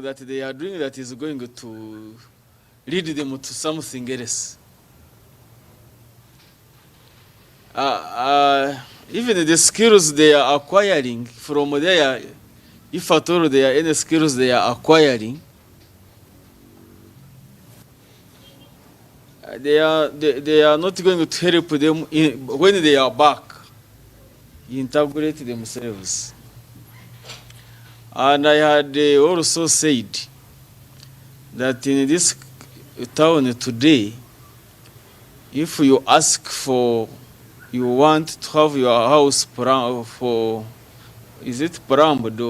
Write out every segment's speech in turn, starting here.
that they are doing that is going to lead them to something else. Even the skills they are acquiring from there, if at all there are any skills they are acquiring, they are not going to help them when they are back, integrate themselves. And I had also said that in this town today, if you ask for, you want to have your house for, is it plumbed,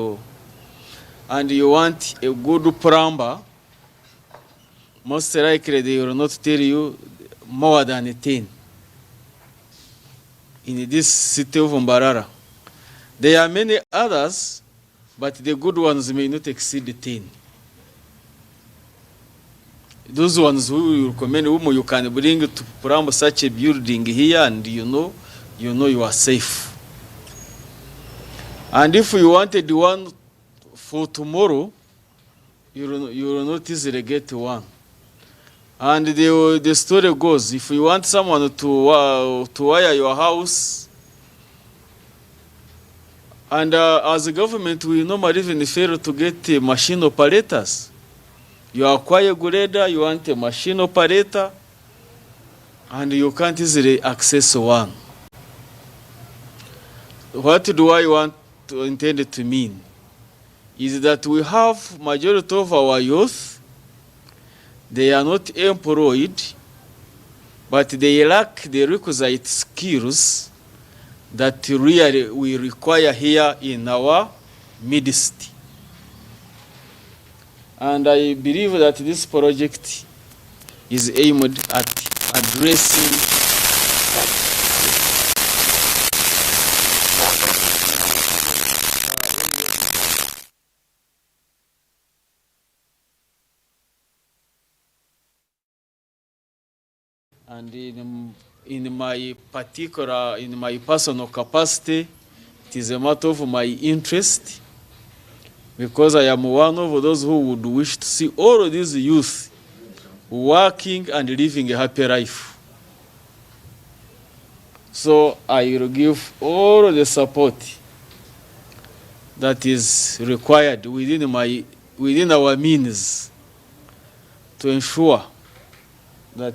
and you want a good plumber, most likely they will not tell you more than 10 in this city of Mbarara. There are many others, but the good ones may not exceed 10. Those ones who you recommend, whom you can bring to plumb such a building here, and you know you are safe. And if you wanted one for tomorrow, you will not easily get one. And the story goes, if you want someone to wire your house, and as a government, we normally even fail to get machine operators. You acquire a grader, you want a machine operator, and you can't easily access one. What do I want to intend it to mean? Is that we have majority of our youth, they are not employed, but they lack the requisite skills that really we require here in our midst. And I believe that this project is aimed at addressing and in my personal capacity, it is a matter of my interest, because I am one of those who would wish to see all of these youth working and living a happy life. So I will give all the support that is required within our means to ensure that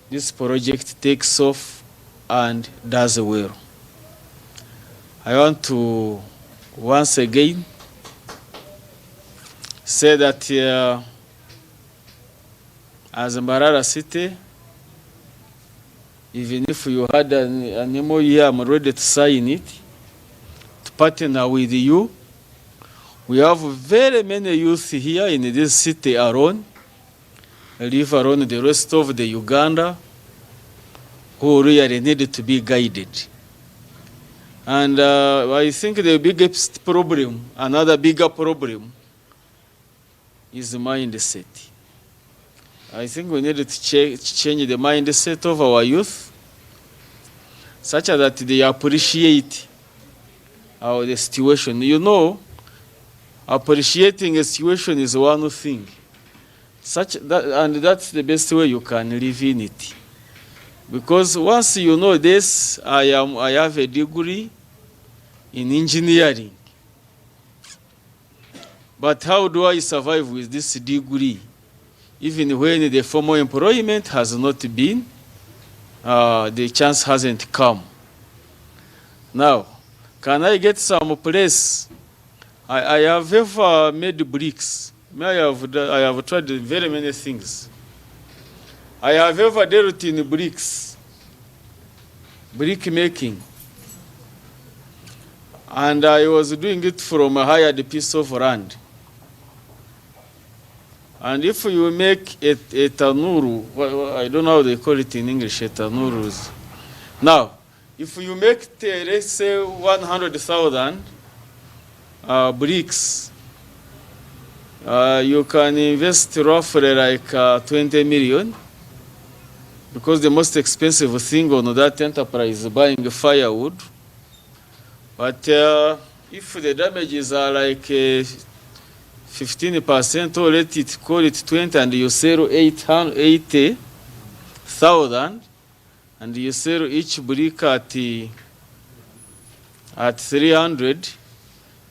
this project takes off and does well. I want to once again say that as Mbarara City, even if you had an MOU, I'm ready to sign it, to partner with you. We have very many youth here in this city alone, live around the rest of the Uganda, who really need to be guided. And I think the biggest problem, another bigger problem, is the mindset. I think we need to change the mindset of our youth, such that they appreciate the situation. You know, appreciating a situation is one thing. And that's the best way you can live in it. Because once you know this, I have a degree in engineering. But how do I survive with this degree, even when the formal employment has not been, the chance hasn't come? Now, can I get some place? I have ever made bricks. I have tried very many things. I have ever dealt in bricks, brick making. And I was doing it from a hired piece of land. And if you make a tanuru, I don't know how they call it in English, a tanuru. Now, if you make, let's say, 100,000 bricks, you can invest roughly like 20 million, because the most expensive thing on that enterprise is buying firewood. But if the damages are like 15%, or let it call it 20, and you sell 80,000, and you sell each brick at 300,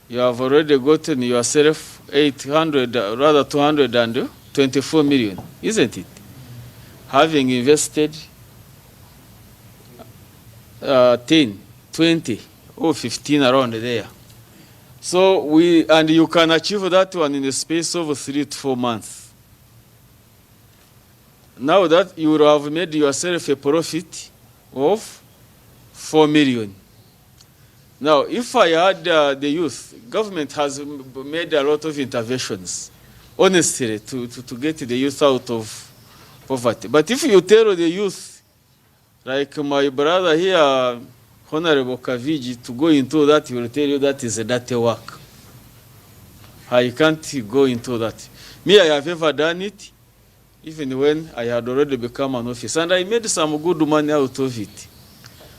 you have already gotten yourself 800, rather 224 million, isn't it? Having invested 10, 20, or 15 around there. So and you can achieve that one in the space of 3 to 4 months. Now that you will have made yourself a profit of 4 million. Now, if I had the youth, government has made a lot of interventions, honestly, to get the youth out of poverty. But if you tell the youth, like my brother here, Honorable Kaviji, to go into that, he will tell you that is a dirty work. I can't go into that. Me, I have ever done it, even when I had already become an officer, and I made some good money out of it.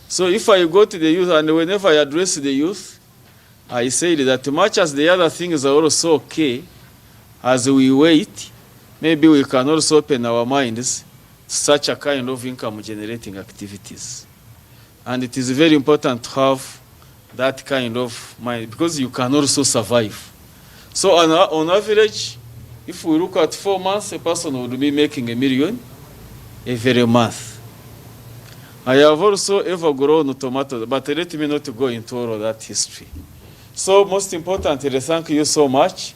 So if I go to the youth, and whenever I address the youth, I say that much as the other things are also okay, as we wait, maybe we can also open our minds to such a kind of income-generating activities. And it is very important to have that kind of mind, because you can also survive. So on average, if we look at 4 months, a person would be making $1 million every month. I have also ever grown tomatoes, but let me not go into all of that history. So most importantly, thank you so much.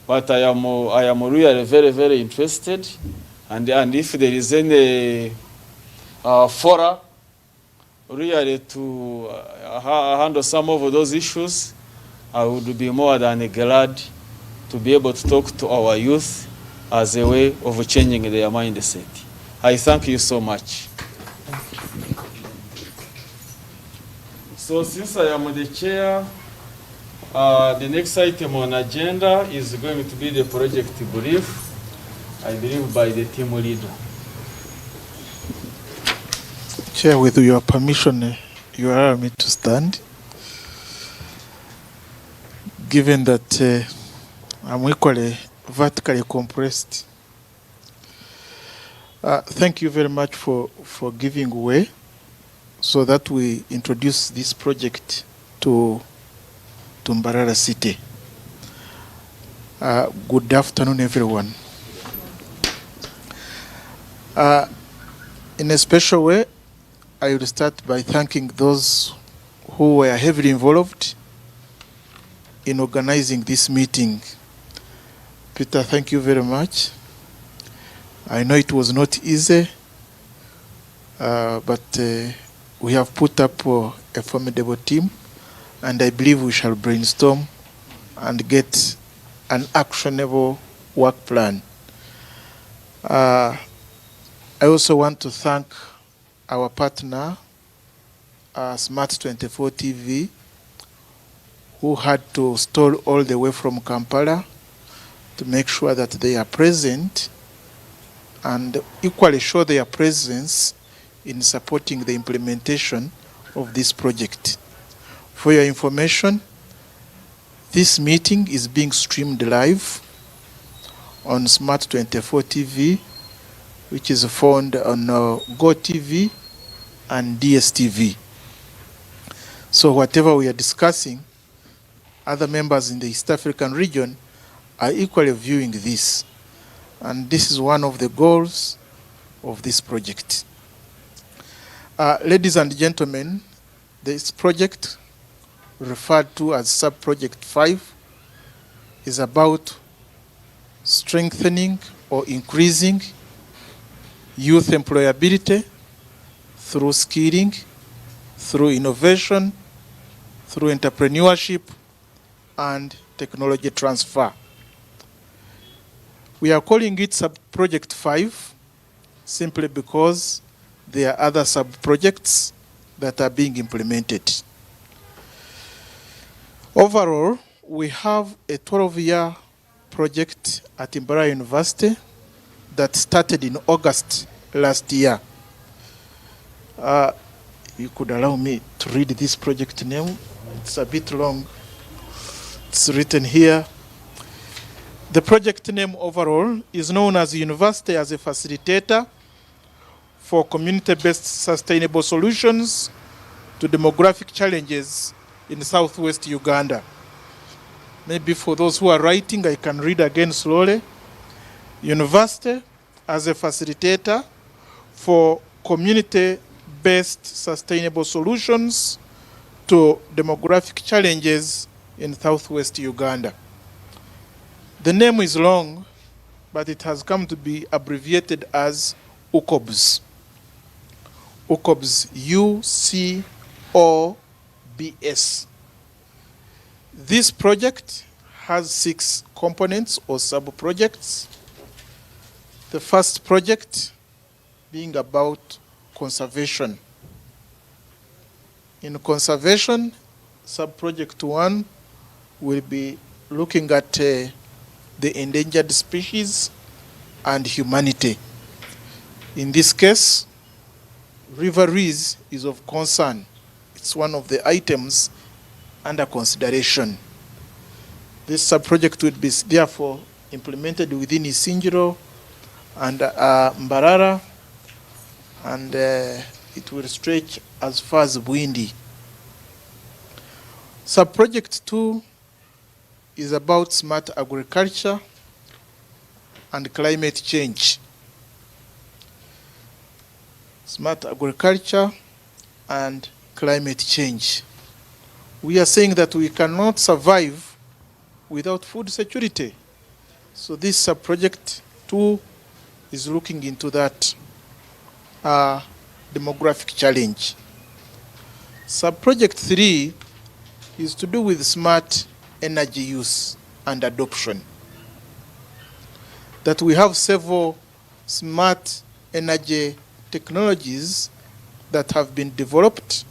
But I am really very, very interested. And if there is any fora really to handle some of those issues, I would be more than glad to be able to talk to our youth as a way of changing their mindset. I thank you so much. So since I am the chair, the next item on agenda is going to be the project brief, I believe by the team leader. Chair, with your permission, you allow me to stand. Given that I'm equally vertically compressed. Thank you very much for giving way so that we introduce this project to Mbarara City. Good afternoon, everyone. In a special way, I will start by thanking those who were heavily involved in organizing this meeting. Peter, thank you very much. I know it was not easy, but we have put up a formidable team, and I believe we shall brainstorm and get an actionable work plan. I also want to thank our partner, Smart24 TV, who had to stall all the way from Kampala to make sure that they are present and equally show their presence in supporting the implementation of this project. For your information, this meeting is being streamed live on Smart24 TV, which is found on GoTV and DSTV. So whatever we are discussing, other members in the East African region are equally viewing this. And this is one of the goals of this project. Ladies and gentlemen, this project, referred to as Sub-Project 5, is about strengthening or increasing youth employability through skilling, through innovation, through entrepreneurship, and technology transfer. We are calling it Sub-Project 5 simply because there are other sub-projects that are being implemented. Overall, we have a 12-year project at Mbarara University that started in August last year. You could allow me to read this project name. It's a bit long. It's written here. The project name overall is known as University as a Facilitator for Community-Based Sustainable Solutions to Demographic Challenges in Southwest Uganda. Maybe for those who are writing, I can read again slowly. University as a Facilitator for Community-Based Sustainable Solutions to Demographic Challenges in Southwest Uganda. The name is long, but it has come to be abbreviated as UCOBS. UCOBS, UCOBS. This project has 6 components or sub-projects. The first project being about conservation. In conservation, sub-project 1 will be looking at the endangered species and humanity. In this case, riverines is of concern. It's one of the items under consideration. This sub-project would be therefore implemented within Isingiro and Mbarara, and it will stretch as far as Bwindi. Sub-project 2 is about smart agriculture and climate change. Smart agriculture and climate change. We are saying that we cannot survive without food security. So this sub-project 2 is looking into that demographic challenge. Sub-project 3 is to do with smart energy use and adoption. That we have several smart energy technologies that have been developed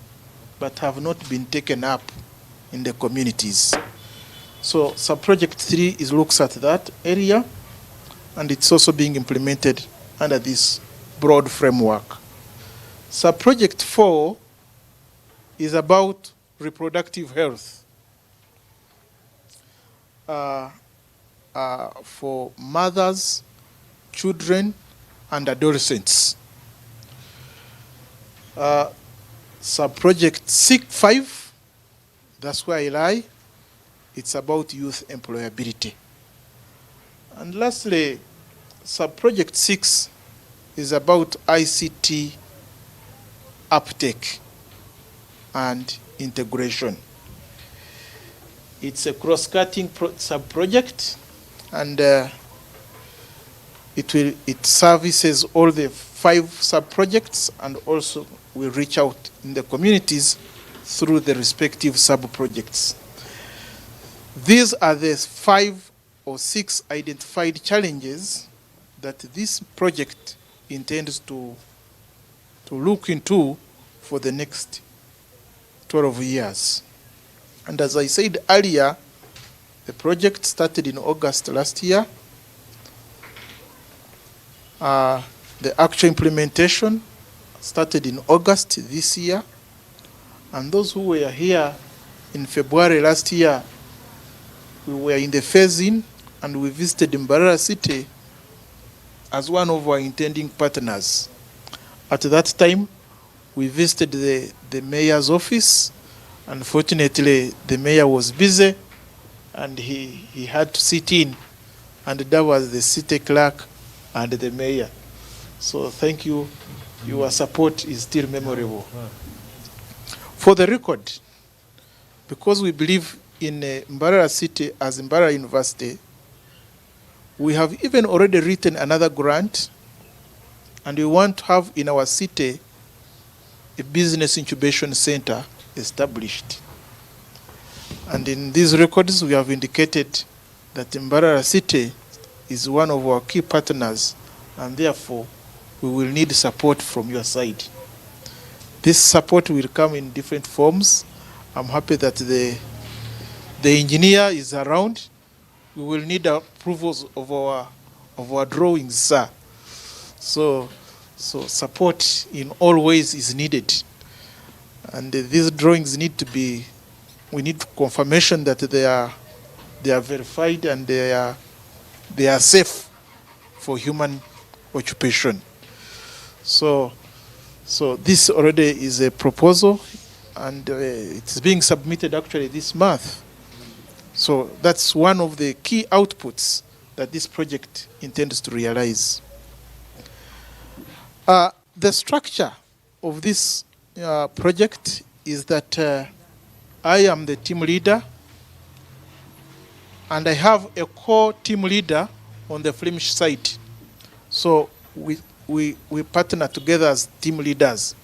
but have not been taken up in the communities. So sub-project 3 looks at that area, and it's also being implemented under this broad framework. Sub-project 4 is about reproductive health for mothers, children, and adolescents. Sub-project 5, that's where I lie, it's about youth employability. And lastly, sub-project 6 is about ICT uptake and integration. It's a cross-cutting sub-project, and it services all the 5 sub-projects, and also will reach out in the communities through the respective sub-projects. These are the 5 or 6 identified challenges that this project intends to look into for the next 12 years. And as I said earlier, the project started in August last year. The actual implementation started in August this year. And those who were here in February last year, we were in the phase-in, and we visited Mbarara City as one of our intending partners. At that time, we visited the mayor's office. Unfortunately, the mayor was busy, and he had to sit in, and that was the city clerk and the mayor. So thank you. Your support is still memorable. For the record, because we believe in Mbarara City as Mbarara University, we have even already written another grant, and we want to have in our city a business incubation center established. And in these records, we have indicated that Mbarara City is one of our key partners, and therefore we will need support from your side. This support will come in different forms. I'm happy that the engineer is around. We will need approvals of our drawings, sir. So support in all ways is needed. And these drawings need to be, we need confirmation that they are verified and they are they are safe for human occupation. So this already is a proposal, and it's being submitted actually this month. So that's one of the key outputs that this project intends to realize. The structure of this project is that I am the team leader, and I have a core team leader on the Flemish side. So we partner together as team leaders.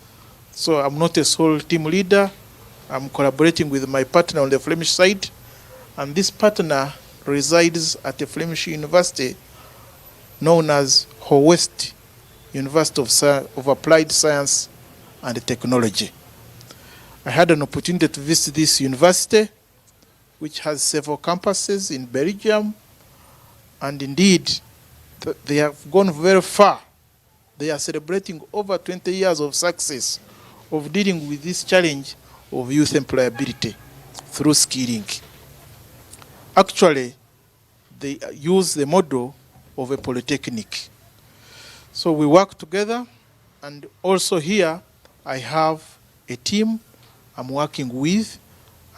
So I'm not a sole team leader. I'm collaborating with my partner on the Flemish side, and this partner resides at a Flemish university known as West University of Applied Science and Technology. I had an opportunity to visit this university, which has several campuses in Belgium, and indeed they have gone very far. They are celebrating over 20 years of success of dealing with this challenge of youth employability through skilling. Actually, they use the model of a polytechnic. So we work together, and also here I have a team I'm working with,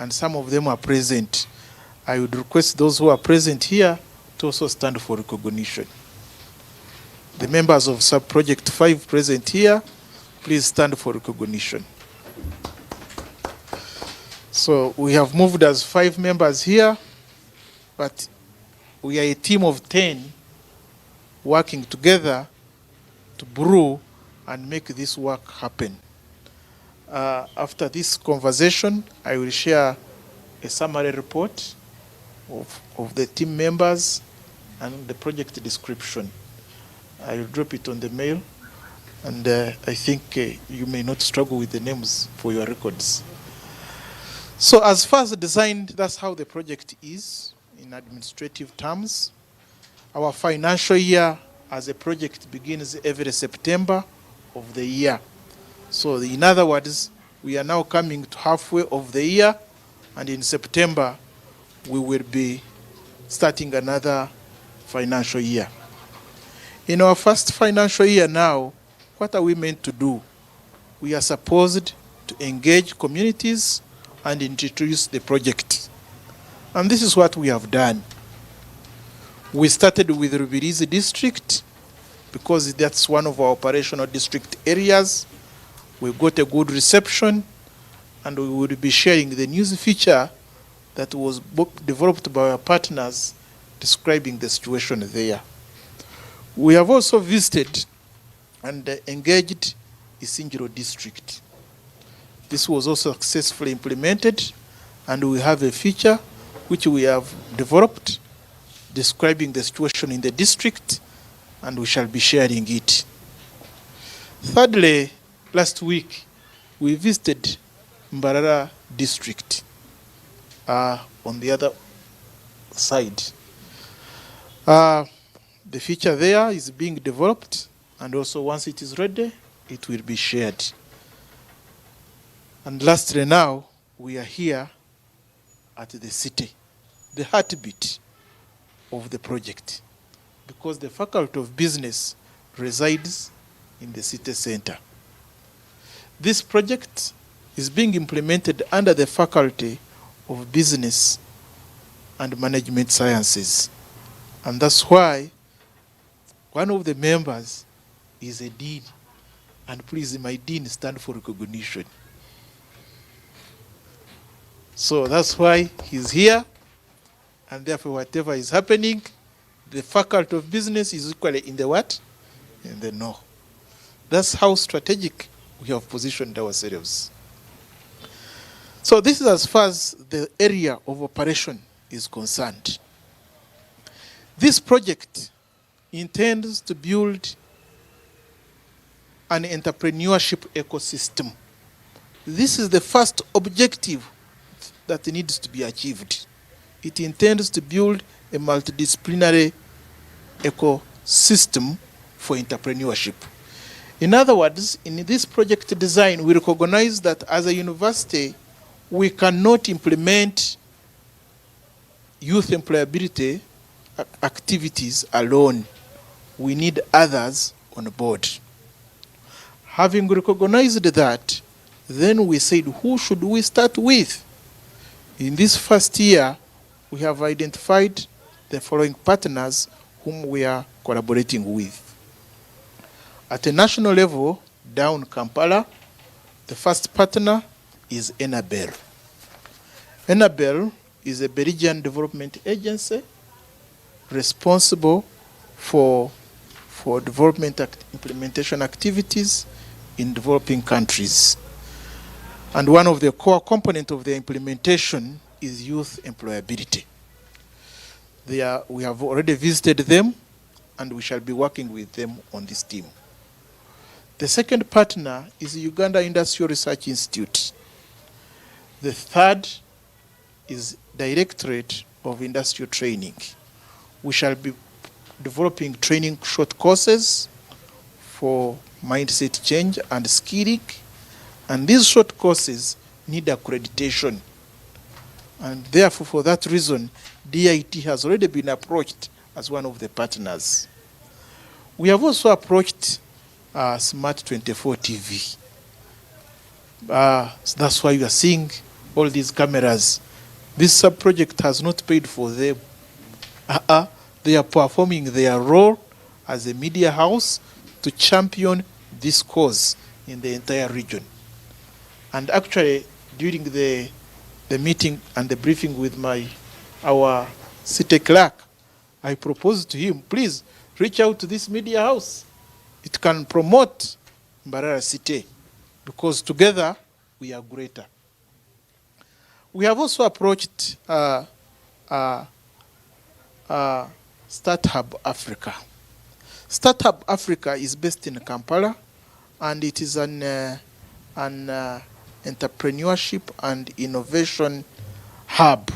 and some of them are present. I would request those who are present here to also stand for recognition. The members of Sub-Project 5 present here, please stand for recognition. So we have moved as 5 members here, but we are a team of 10 working together to brew and make this work happen. After this conversation, I will share a summary report of the team members and the project description. I will drop it on the mail, and I think you may not struggle with the names for your records. So as far as designed, that's how the project is in administrative terms. Our financial year as a project begins every September of the year. So in other words, we are now coming to halfway of the year, and in September we will be starting another financial year. In our first financial year now, what are we meant to do? We are supposed to engage communities and introduce the project. And this is what we have done. We started with Rubirizi district because that's one of our operational district areas. We got a good reception, and we will be sharing the news feature that was developed by our partners describing the situation there. We have also visited and engaged Isingiro district. This was also successfully implemented, and we have a feature which we have developed describing the situation in the district, and we shall be sharing it. Thirdly, last week we visited Mbarara district on the other side. The feature there is being developed, and also once it is ready, it will be shared. And lastly now, we are here at the city, the heartbeat of the project, because the Faculty of Business resides in the city center. This project is being implemented under the Faculty of Business and Management Sciences. And that's why one of the members is a dean. And please, my dean stand for recognition. So that's why he's here. And therefore, whatever is happening, the Faculty of Business is equally in the what? In the know. That's how strategic we have positioned ourselves. So this is as far as the area of operation is concerned. This project intends to build an entrepreneurship ecosystem. This is the first objective that needs to be achieved. It intends to build a multidisciplinary ecosystem for entrepreneurship. In other words, in this project design, we recognize that as a university, we cannot implement youth employability activities alone. We need others on board. Having recognized that, then we said, who should we start with? In this first year, we have identified the following partners whom we are collaborating with. At a national level, down Kampala, the first partner is Enabel. Enabel is a Belgian development agency responsible for development implementation activities in developing countries. And one of the core components of the implementation is youth employability. We have already visited them, and we shall be working with them on this team. The second partner is the Uganda Industrial Research Institute. The third is Directorate of Industrial Training. We shall be developing training short courses for mindset change and skilling, and these short courses need accreditation. And therefore, for that reason, DIT has already been approached as one of the partners. We have also approached Smart 24 TV. So that's why you are seeing all these cameras. This sub-project has not paid for them. They are performing their role as a media house to champion this cause in the entire region. And actually, during the meeting and the briefing with our city clerk, I proposed to him, please reach out to this media house. It can promote Mbarara City, because together we are greater. We have also approached Startup Africa. Startup Africa is based in Kampala, and it is an entrepreneurship and innovation hub.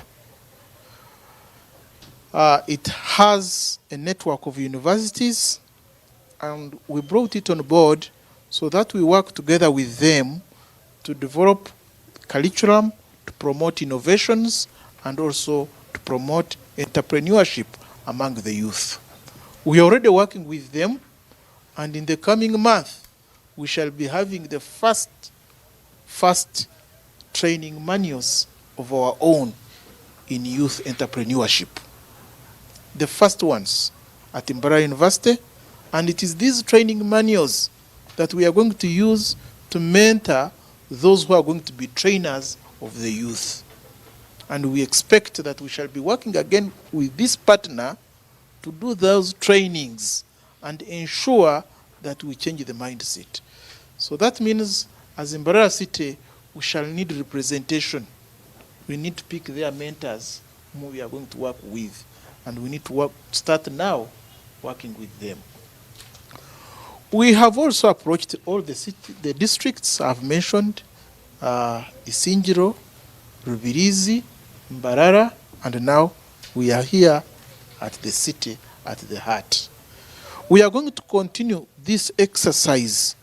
It has a network of universities, and we brought it on board so that we work together with them to develop curriculum, to promote innovations, and also to promote entrepreneurship among the youth. We are already working with them, and in the coming month, we shall be having the first training manuals of our own in youth entrepreneurship. The first ones at Mbarara University, and it is these training manuals that we are going to use to mentor those who are going to be trainers of the youth. And we expect that we shall be working again with this partner to do those trainings and ensure that we change the mindset. So that means, as Mbarara City, we shall need representation. We need to pick their mentors whom we are going to work with, and we need to start now working with them. We have also approached all the districts I've mentioned, Isingiro, Rubirizi, Mbarara, and now we are here at the city, at the heart. We are going to continue this exercise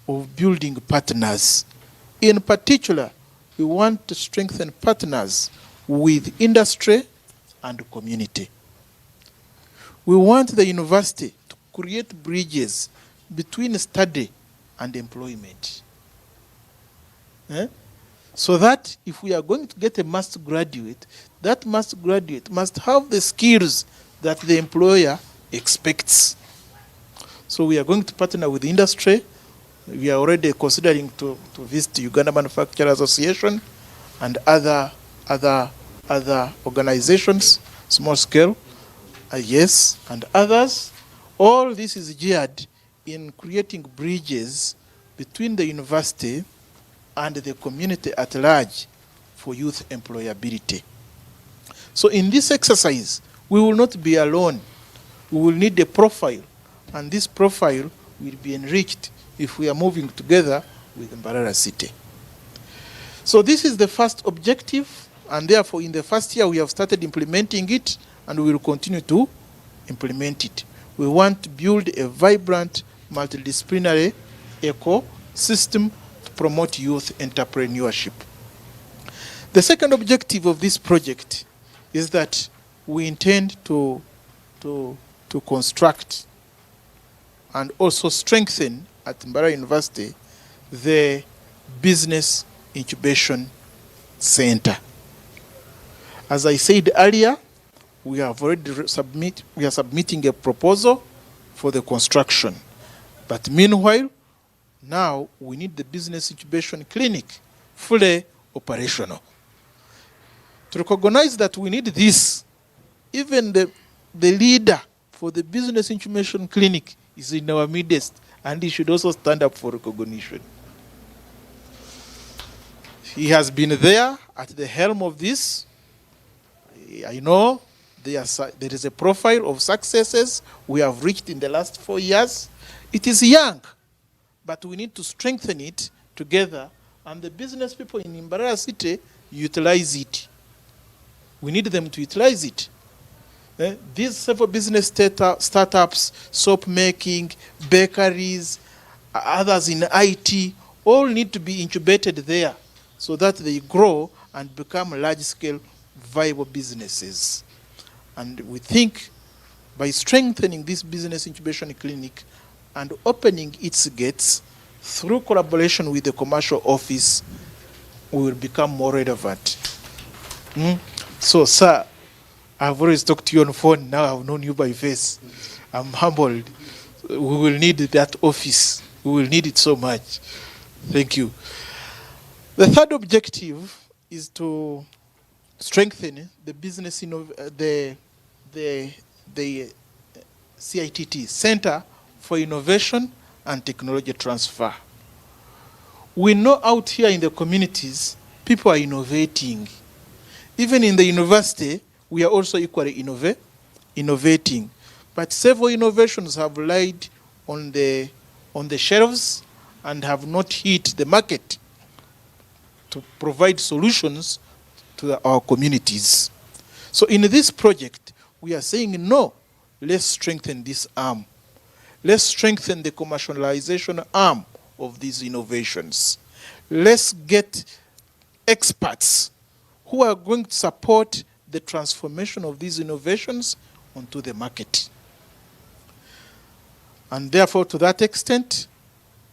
of building partners. In particular, we want to strengthen partners with industry and community. We want the university to create bridges between study and employment. So that if we are going to get a master graduate, that master graduate must have the skills that the employer expects. So we are going to partner with industry. We are already considering to visit Uganda Manufacturers Association and other organizations, small scale, yes, and others. All this is geared in creating bridges between the university and the community at large for youth employability. So in this exercise, we will not be alone. We will need a profile, and this profile will be enriched if we are moving together with Mbarara City. So this is the first objective, and therefore in the first year we have started implementing it, and we will continue to implement it. We want to build a vibrant multidisciplinary ecosystem to promote youth entrepreneurship. The second objective of this project is that we intend to to construct and also strengthen at Mbarara University the Business Incubation Center. As I said earlier, we have already we are submitting a proposal for the construction. But meanwhile, now we need the Business Incubation Clinic fully operational. To recognize that we need this, even the leader for the Business Incubation Clinic is in our midst, and he should also stand up for recognition. He has been there at the helm of this. I know there is a profile of successes we have reached in the last 4 years. It is young, but we need to strengthen it together, and the business people in Mbarara City utilize it. We need them to utilize it. These several business startups, soap making, bakeries, others in IT, all need to be incubated there so that they grow and become large-scale viable businesses. And we think by strengthening this Business Incubation Clinic and opening its gates through collaboration with the commercial office, we will become more relevant. So, sir, I've always talked to you on the phone. Now I've known you by face. I'm humbled. We will need that office. We will need it so much. Thank you. The third objective is to strengthen the business the CITT, Center for Innovation and Technology Transfer. We know out here in the communities, people are innovating. Even in the university, we are also equally innovating. But several innovations have lied on the shelves and have not hit the market to provide solutions to our communities. So in this project, we are saying, no, let's strengthen this arm. Let's strengthen the commercialization arm of these innovations. Let's get experts who are going to support the transformation of these innovations onto the market. And therefore, to that extent,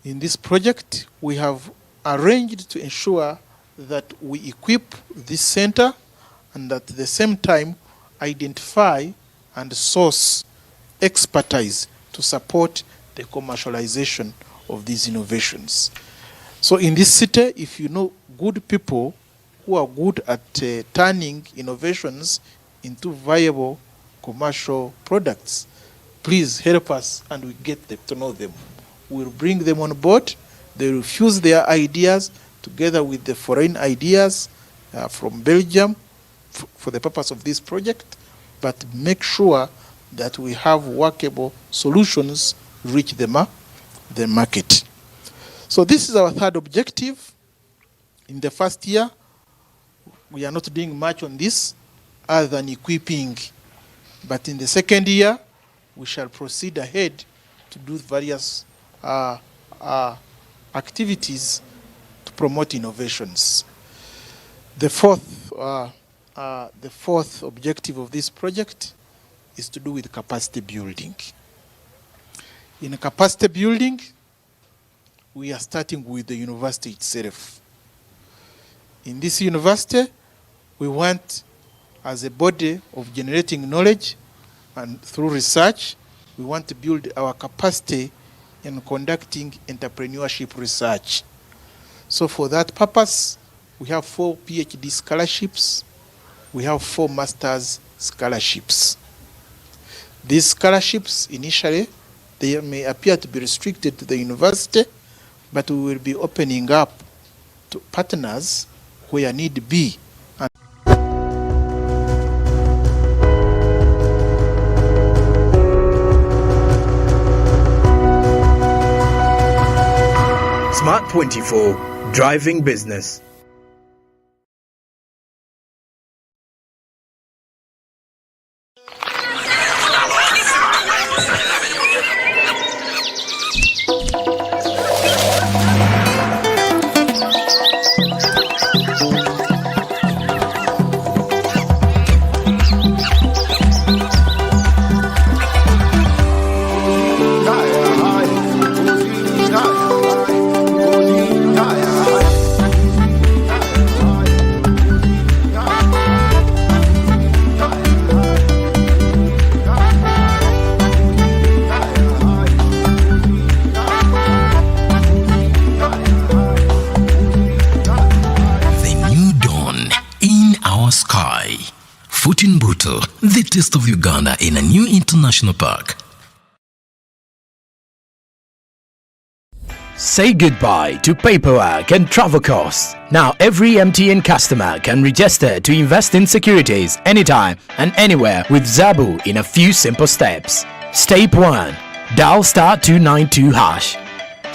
in this project, we have arranged to ensure that we equip this center and at the same time identify and source expertise to support the commercialization of these innovations. So in this city, if you know good people who are good at turning innovations into viable commercial products, please help us and we get them to know them. We'll bring them on board. They will fuse their ideas together with the foreign ideas from Belgium for the purpose of this project, but make sure that we have workable solutions reach the market. So this is our third objective. In the first year, we are not doing much on this other than equipping. But in the second year, we shall proceed ahead to do various activities to promote innovations. The fourth objective of this project is to do with capacity building. In capacity building, we are starting with the university itself. In this university, we want, as a body of generating knowledge and through research, we want to build our capacity in conducting entrepreneurship research. So for that purpose, we have 4 PhD scholarships, we have 4 master's scholarships. These scholarships, initially, they may appear to be restricted to the university, but we will be opening up to partners where need be. Smart 24, driving business. taste of Uganda in a new international park. Say goodbye to paperwork and travel costs. Now every MTN customer can register to invest in securities anytime and anywhere with Zabu in a few simple steps. Step 1. Dial *292 hash.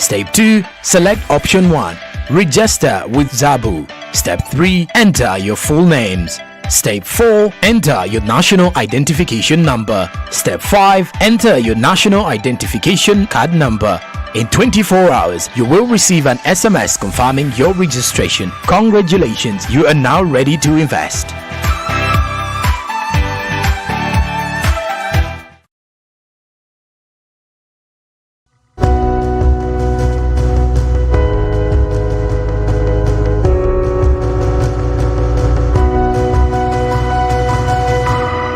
Step 2. Select option 1. Register with Zabu. Step 3. Enter your full names. Step 4. Enter your national identification number. Step 5. Enter your national identification card number. In 24 hours, you will receive an SMS confirming your registration. Congratulations, you are now ready to invest.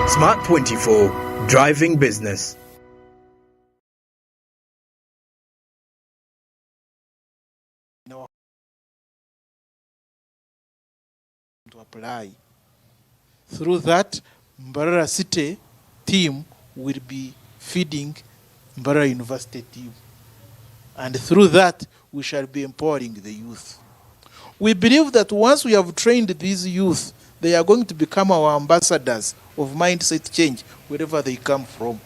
Smart 24, driving business. To apply. Through that, Mbarara City team will be feeding Mbarara University team. And through that, we shall be empowering the youth. We believe that once we have trained these youth, they are going to become our ambassadors of mindset change wherever they come from.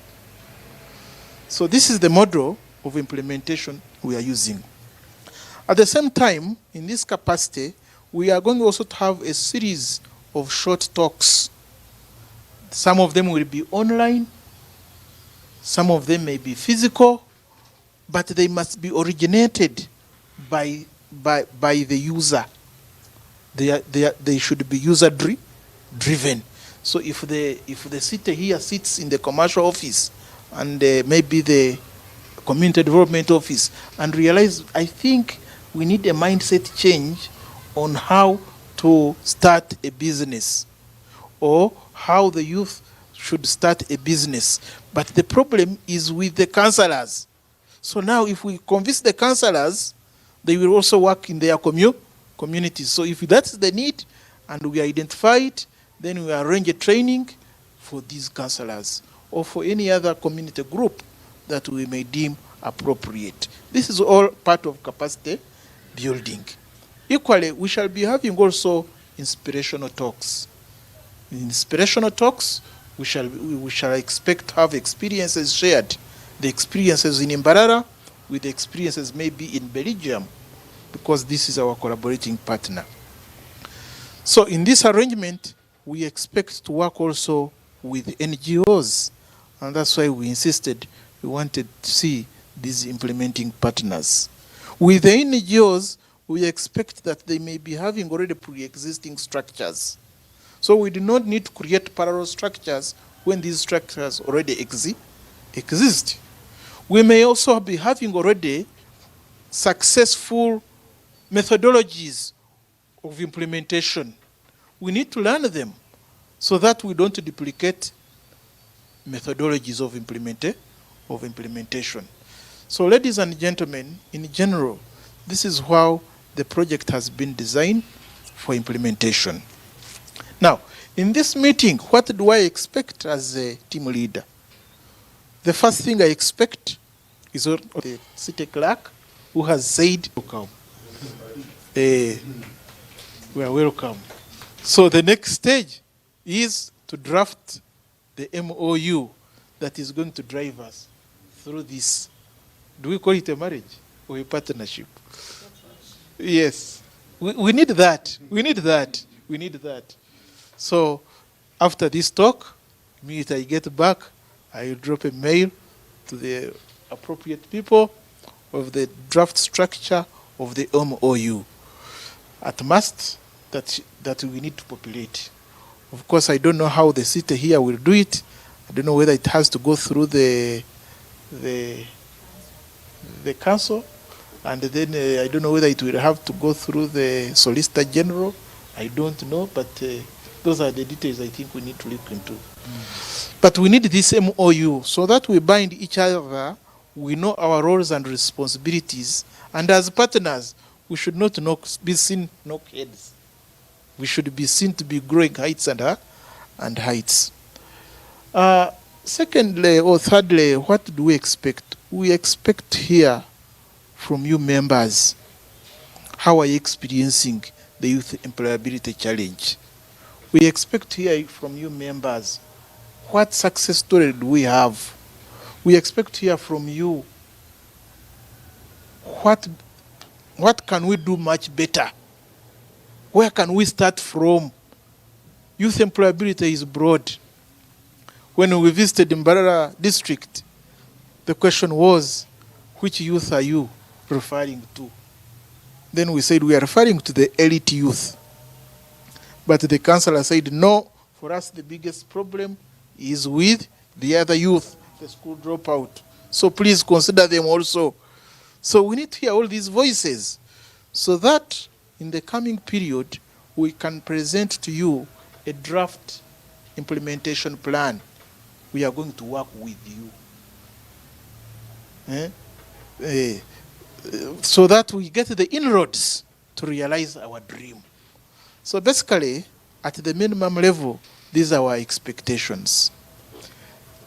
So this is the model of implementation we are using. At the same time, in this capacity, we are going also to have a series of short talks. Some of them will be online, some of them may be physical, but they must be originated by the user. They should be user-driven. So if the city here sits in the commercial office and maybe the community development office and realize, I think we need a mindset change on how to start a business or how the youth should start a business. But the problem is with the counselors. So now if we convince the counselors, they will also work in their communities. So if that's the need and we identify it, then we arrange a training for these counselors or for any other community group that we may deem appropriate. This is all part of capacity building. Equally, we shall be having also inspirational talks. In inspirational talks, we shall expect to have experiences shared. The experiences in Mbarara with the experiences maybe in Belgium, because this is our collaborating partner. So in this arrangement, we expect to work also with NGOs, and that's why we insisted we wanted to see these implementing partners. With the NGOs, we expect that they may be having already pre-existing structures. So we do not need to create parallel structures when these structures already exist. We may also be having already successful methodologies of implementation. We need to learn them so that we don't duplicate methodologies of implementation. So ladies and gentlemen, in general, this is how the project has been designed for implementation. Now, in this meeting, what do I expect as a team leader? The first thing I expect is the city clerk who has said, welcome. We are welcome. So the next stage is to draft the MOU that is going to drive us through this. Do we call it a marriage or a partnership? Yes. We need that. We need that. We need that. So after this talk, immediately I get back, I will drop a mail to the appropriate people of the draft structure of the MOU. At most, that we need to populate. Of course, I don't know how the city here will do it. I don't know whether it has to go through the council, and then I don't know whether it will have to go through the Solicitor General. I don't know, but those are the details I think we need to look into. But we need this MOU so that we bind each other, we know our roles and responsibilities, and as partners, we should not be seen knock heads. We should be seen to be growing heights and heights. Secondly or thirdly, what do we expect? We expect here from you members, how are you experiencing the youth employability challenge? We expect here from you members, what success story do we have? We expect here from you, what can we do much better? Where can we start from? Youth employability is broad. When we visited Mbarara district, the question was, which youth are you referring to? Then we said we are referring to the elite youth. But the councillor said, no, for us the biggest problem is with the other youth, the school dropout. So please consider them also. So we need to hear all these voices so that in the coming period, we can present to you a draft implementation plan. We are going to work with you. So that we get the inroads to realize our dream. So basically, at the minimum level, these are our expectations.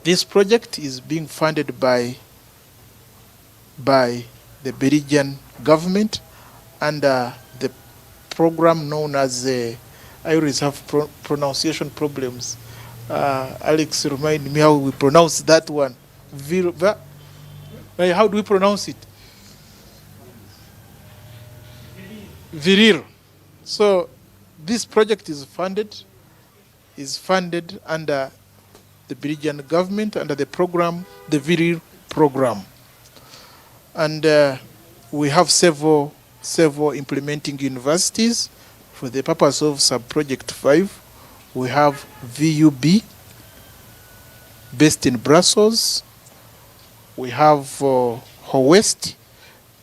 This project is being funded by the Belgian government under the program known as I always have pronunciation problems. Alex, remind me how we pronounce that one. How do we pronounce it? Virir. So this project is funded under the Belgian government under the program, the Virir program. And we have several implementing universities. For the purpose of sub-project 5, we have VUB, based in Brussels. We have HOWEST,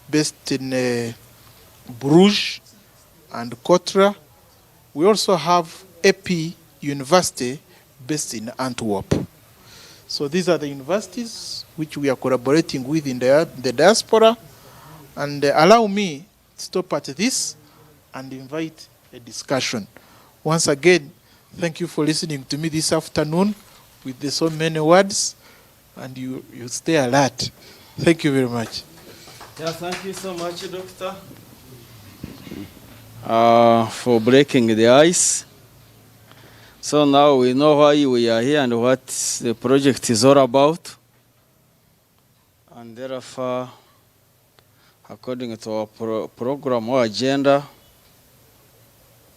based in Bruges and Cotra. We also have AP University, based in Antwerp. So these are the universities which we are collaborating with in the diaspora. And allow me to stop at this and invite a discussion. Once again, thank you for listening to me this afternoon with so many words, and you stay alert. Thank you very much. Yeah, thank you so much, Doctor, for breaking the ice. So now we know why we are here and what the project is all about. And therefore, according to our program or agenda,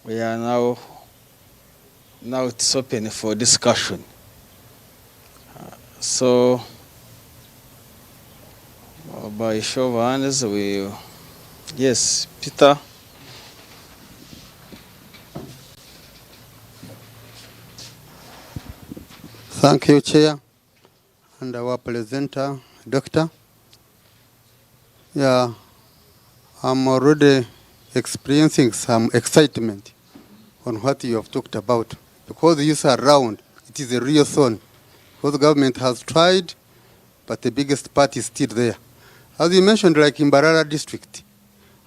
we are now it's open for discussion. So, by show of hands, yes, Peter. Thank you, Chair, and our presenter, Doctor. Yeah, I'm already experiencing some excitement on what you have talked about. Because the youth are around, it is a real zone. Because the government has tried, but the biggest part is still there. As you mentioned, like in Mbarara district,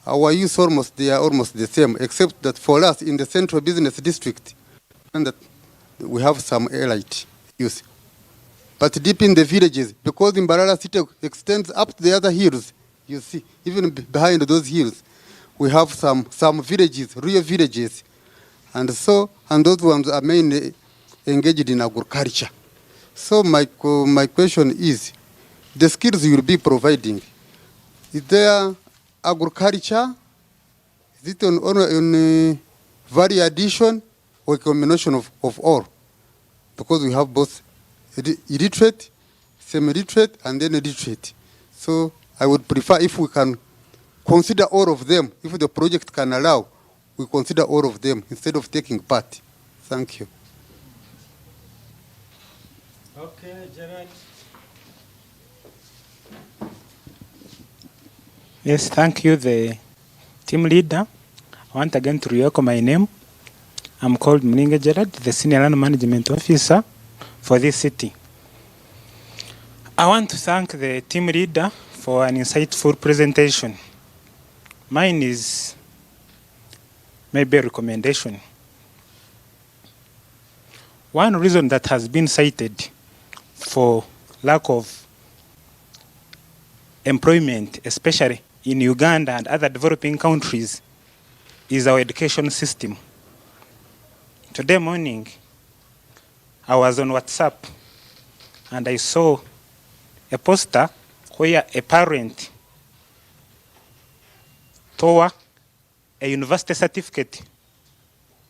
our youth they are almost the same, except that for us in the central business district, and that we have some elite youth. But deep in the villages, because Mbarara city extends up the other hills, you see, even behind those hills, we have some villages, real villages. And those ones are mainly engaged in agriculture. So my question is, the skills you will be providing, is there agriculture? Is it on value addition or a combination of all? Because we have both illiterate, semi-literate, and then illiterate. So I would prefer if we can consider all of them, if the project can allow, we consider all of them instead of taking part. Thank you. Okay, Gerard. Yes, thank you, the team leader. I want again to re-echo my name. I'm called Mninge Gerard, the Senior Land Management Officer for this city. I want to thank the team leader for an insightful presentation. Mine is maybe a recommendation. One reason that has been cited for lack of employment, especially in Uganda and other developing countries, is our education system. Today morning, I was on WhatsApp and I saw a poster where a parent tore a university certificate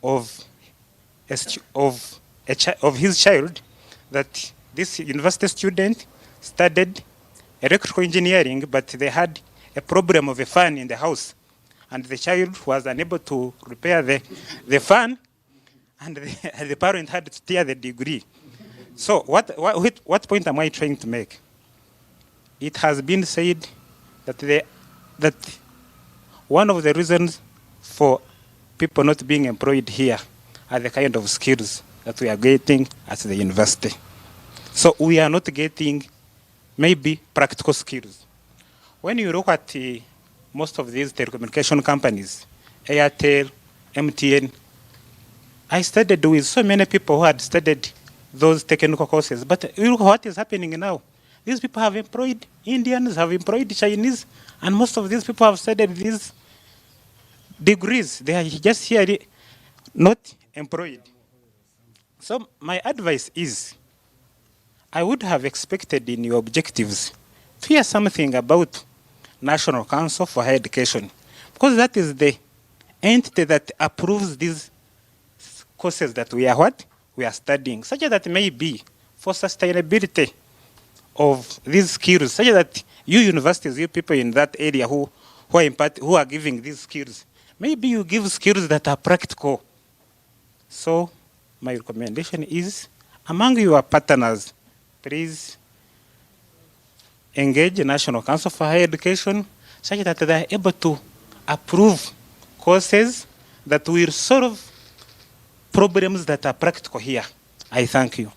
of his child, that this university student studied electrical engineering, but they had a problem of a fan in the house, and the child was unable to repair the fan, and the parent had to tear the degree. So what point am I trying to make? It has been said that one of the reasons for people not being employed here are the kind of skills that we are getting at the university. So we are not getting maybe practical skills. When you look at most of these telecommunication companies, Airtel, MTN, I studied with so many people who had studied those technical courses. But look what is happening now. These people have employed Indians, have employed Chinese, and most of these people have studied these degrees. They are just here not employed. So my advice is, I would have expected in your objectives to hear something about National Council for Higher Education, because that is the entity that approves these courses that we are studying, such that maybe for sustainability of these skills, such that you universities, you people in that area who are giving these skills, maybe you give skills that are practical. So my recommendation is, among your partners, please engage the National Council for Higher Education such that they are able to approve courses that will solve problems that are practical here. I thank you.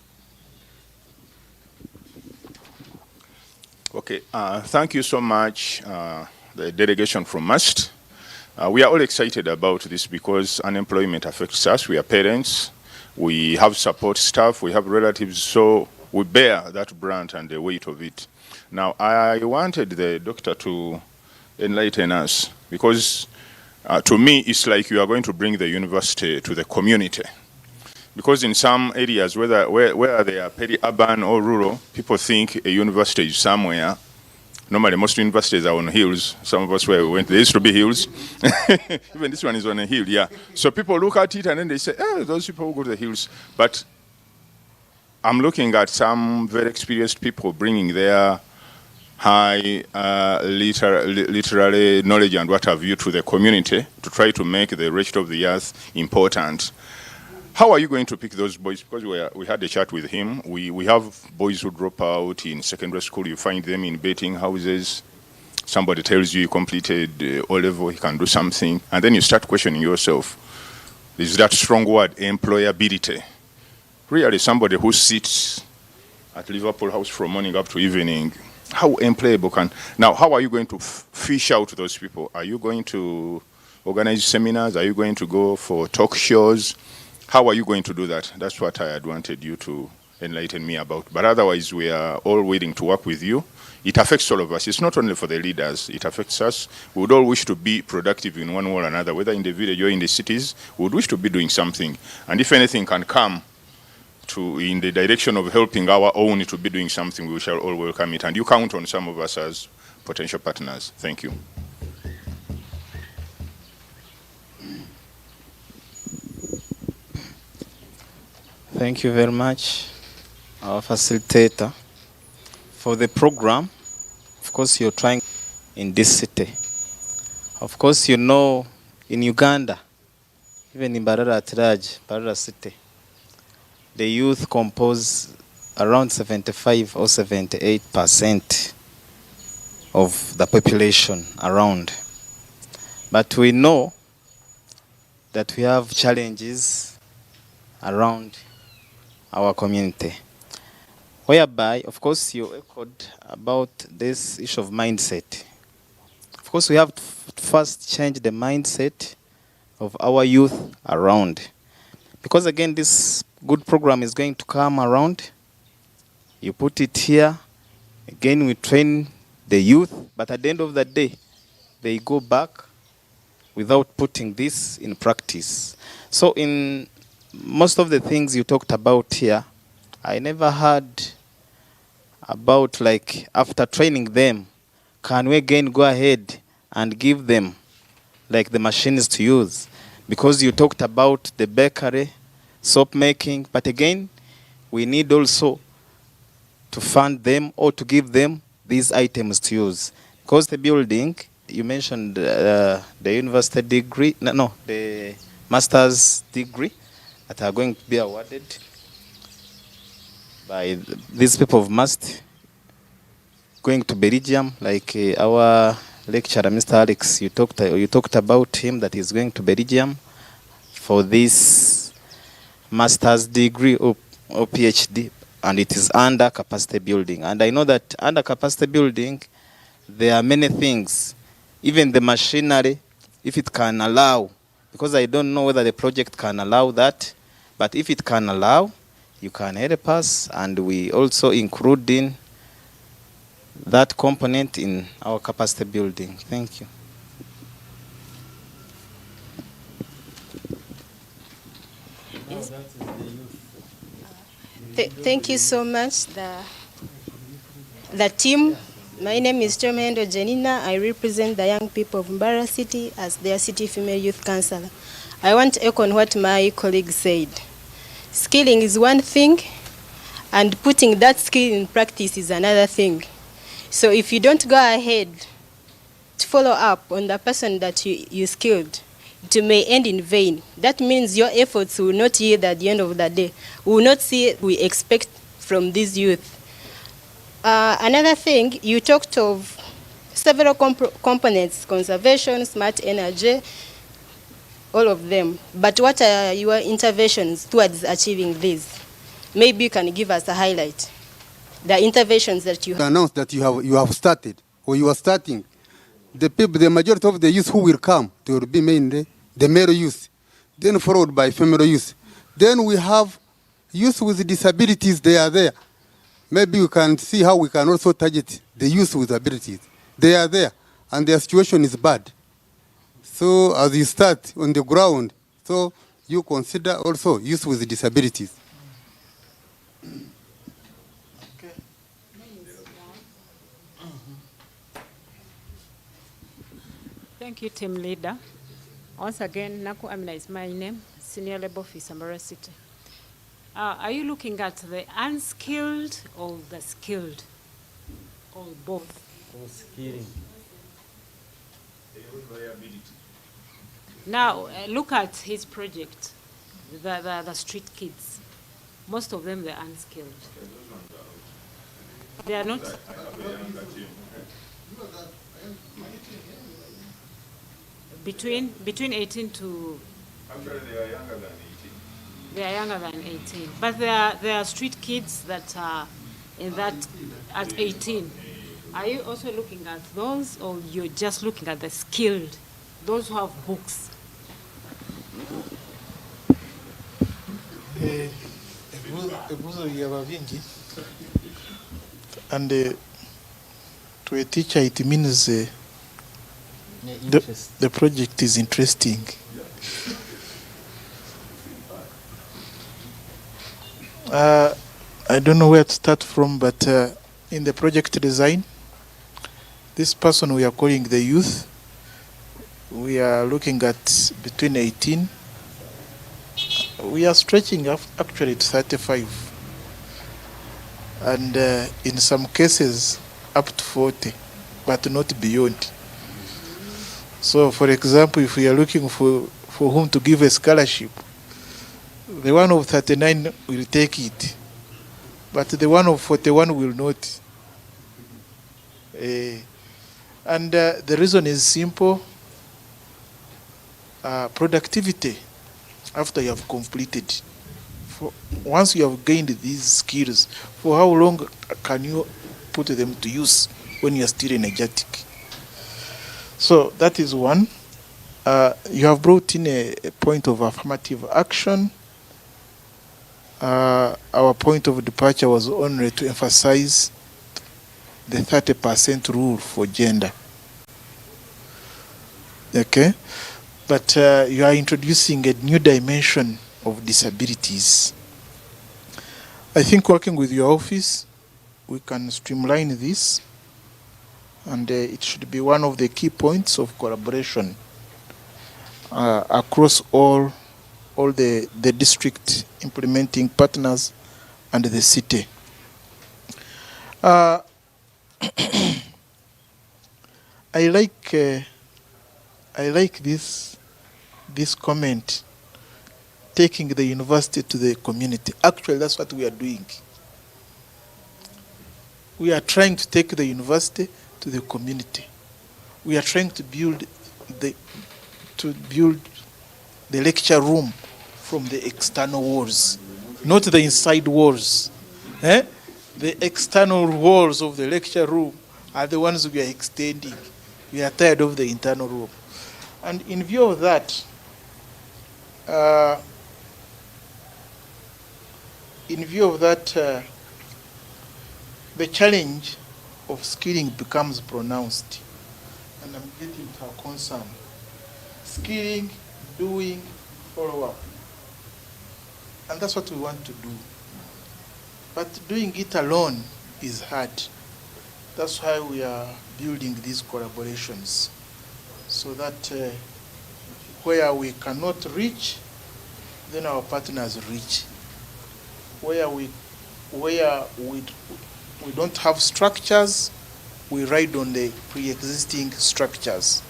Okay, thank you so much, the delegation from MUST. We are all excited about this because unemployment affects us. We are parents, we have support staff, we have relatives, so we bear that brunt and the weight of it. Now, I wanted the doctor to enlighten us because to me, it's like you are going to bring the university to the community. Because in some areas, where they are peri-urban or rural, people think a university is somewhere. Normally, most universities are on hills. Some of us where we went, there used to be hills. Even this one is on a hill, yeah. So people look at it and then they say, those people who go to the hills. But I'm looking at some very experienced people bringing their high literary knowledge and what have you to the community to try to make the rest of the earth important. How are you going to pick those boys? Because we had a chat with him. We have boys who drop out in secondary school. You find them in betting houses. Somebody tells you completed O-level, he can do something. And then you start questioning yourself. Is that strong word, employability? Really somebody who sits at Liverpool House from morning up to evening, how employable can... Now, how are you going to fish out those people? Are you going to organize seminars? Are you going to go for talk shows? How are you going to do that? That's what I had wanted you to enlighten me about. But otherwise, we are all willing to work with you. It affects all of us. It's not only for the leaders. It affects us. We would all wish to be productive in one way or another, whether in the village or in the cities. We would wish to be doing something. And if anything can come in the direction of helping our own to be doing something, we shall all welcome it. And you count on some of us as potential partners. Thank you. Thank you very much, our facilitator, for the program. Of course, you're trying in this city. Of course, you know, in Uganda, even in Mbarara city, the youth compose around 75 or 78% of the population around. But we know that we have challenges around our community, whereby, of course, you echoed about this issue of mindset. Of course, we have to first change the mindset of our youth around. Because again, this good program is going to come around You put it here. Again, we train the youth, but at the end of the day, they go back without putting this in practice. So in most of the things you talked about here, I never heard about, like, after training them, can we again go ahead and give them like the machines to use? Because you talked about the bakery, soap making, but again, we need also to fund them or to give them these items to use. Because the building, you mentioned the university degree, no, the master's degree that are going to be awarded by these people of MUST, going to Belgium, like our lecturer, Mr. Alex, you talked about him, that is going to Belgium for this master's degree or PhD, and it is under capacity building. And I know that under capacity building, there are many things, even the machinery, if it can allow, because I don't know whether the project can allow that, but if it can allow, you can help us, and we also include in that component in our capacity building. Thank you. Thank you so much, the team. My name is Chomendo Janina. I represent the young people of Mbarara City as their city female youth councillor. I want to echo on what my colleague said. Skilling is one thing, and putting that skill in practice is another thing. So if you don't go ahead to follow up on the person that you skilled, it may end in vain. That means your efforts will not yield at the end of the day. We will not see what we expect from these youth. Another thing, you talked of several components, conservation, smart energy, all of them. But what are your interventions towards achieving this? Maybe you can give us a highlight. The interventions that you have announced that you have started, or you are starting. The majority of the youth who will come, they will be mainly the male youth, then followed by female youth. Then we have youth with disabilities, they are there. Maybe we can see how we can also target the youth with abilities. They are there, and their situation is bad. So as you start on the ground, so you consider also youth with disabilities. Thank you, team leader. Once again, Naku Amina is my name, Senior Labor Officer, Mbarara City. Are you looking at the unskilled or the skilled, or both? Or skilling. Now, look at his project, the street kids. Most of them, they're unskilled. They are not. Between 18 to. Actually, they are younger than 18. They are younger than 18, but there are street kids that are in that at 18. Are you also looking at those, or you're just looking at the skilled, those who have books? And to a teacher, it means the project is interesting. I don't know where to start from, but in the project design, this person we are calling the youth, we are looking at between 18. We are stretching up actually to 35. And in some cases, up to 40, but not beyond. So, for example, if we are looking for whom to give a scholarship, the one of 39 will take it, but the one of 41 will not. And the reason is simple. Productivity, after you have completed. Once you have gained these skills, for how long can you put them to use when you are still energetic? So that is one. You have brought in a point of affirmative action. our point of departure was only to emphasize the 30% rule for gender. Okay? But you are introducing a new dimension of disabilities. I think working with your office, we can streamline this, and it should be one of the key points of collaboration across all the district implementing partners and the city. I like this comment, taking the university to the community. Actually, that's what we are doing. We are trying to take the university to the community. We are trying to build the lecture room from the external walls, not the inside walls. The external walls of the lecture room are the ones we are extending. We are tired of the internal room. And in view of that, the challenge of skilling becomes pronounced. And I'm getting to a concern. Skilling, doing, follow-up. And that's what we want to do. But doing it alone is hard. That's why we are building these collaborations, so that where we cannot reach, then our partners reach. Where we don't have structures, we ride on the pre-existing structures.